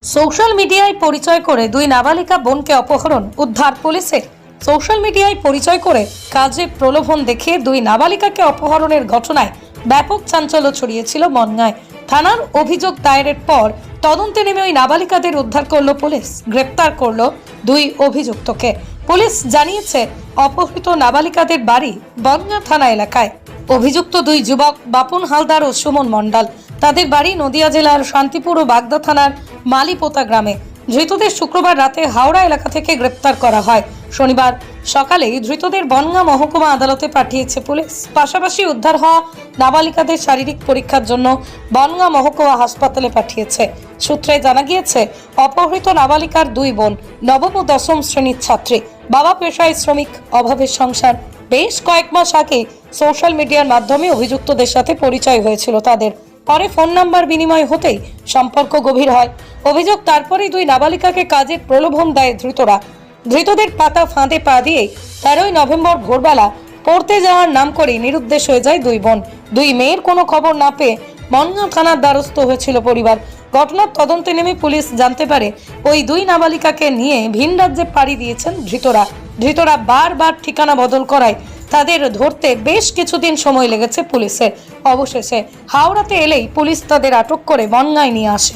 Social মিডিয়ায় পরিচয় করে দুই নাবালিকা বোনকে অপহরণ উদ্ধার পুলিশের। সোশ্যাল মিডিয়ায় পরিচয় করে কাজে প্রলোভন দেখিয়ে দুই নাবালিকাকে অপহরণের ঘটনায় ব্যাপক চাঞ্চল্য ছড়িয়েছিল বনগাঁয়। থানার অভিযোগ দায়েরের পর তদন্তে নেমে ওই নাবালিকাদের উদ্ধার করল পুলিশ, গ্রেপ্তার করল দুই অভিযুক্তকে। পুলিশ জানিয়েছে অপহৃত নাবালিকাদের বাড়ি বনগাঁ থানা এলাকায়। অভিযুক্ত দুই যুবক বাপন হালদার ও সুমন মণ্ডল, তাদের বাড়ি নদিয়া জেলার শান্তিপুর ও বাগদা থানার মালিপোতা গ্রামে। ধৃতদের শুক্রবার রাতে হাওড়া এলাকা থেকে গ্রেপ্তার করা হয়। শনিবার সকালে ধৃতদের বনগাঁ মহকুমা আদালতে পাঠিয়েছে পুলিশ। পাশাপাশি উদ্ধার হওয়া নাবালিকাদের শারীরিক পরীক্ষার জন্য বনগাঁ মহকুমা হাসপাতালে পাঠিয়েছে। সূত্রে জানা গিয়েছে, অপহৃত নাবালিকার দুই বোন নবম ও দশম শ্রেণীর ছাত্রী। বাবা পেশায় শ্রমিক, অভাবের সংসার। বেশ কয়েক মাস আগে সোশ্যাল মিডিয়ার মাধ্যমে অভিযুক্তদের সাথে পরিচয় হয়েছিল তাদের। পরে ফোন নাম্বার বিনিময় হতেই সম্পর্ক গভীর হয়। অভিযোগ, তারপরেই দুই নাবালিকাকে কাজের প্রলোভন দেয় ধৃতরা। ধৃতদের পাতা ফাঁদে পা দিয়ে 13ই নভেম্বর ভোরবেলা পড়তে যাওয়ার নাম করে নিরুদ্দেশ হয়ে যায় দুই বোন। দুই মেয়ের কোনো খবর না পেয়ে বনগাঁ থানার দ্বারস্থ হয়েছিল পরিবার। ঘটনার তদন্তে নেমে পুলিশ জানতে পারে ওই দুই নাবালিকাকে নিয়ে ভিন রাজ্যে পাড়ি দিয়েছেন ধৃতরা বারবার ঠিকানা বদল করায় তাদের ধরতে বেশ কিছুদিন সময় লেগেছে পুলিশের। অবশেষে হাওড়াতে এলেই পুলিশ তাদের আটক করে বনগাঁয় নিয়ে আসে।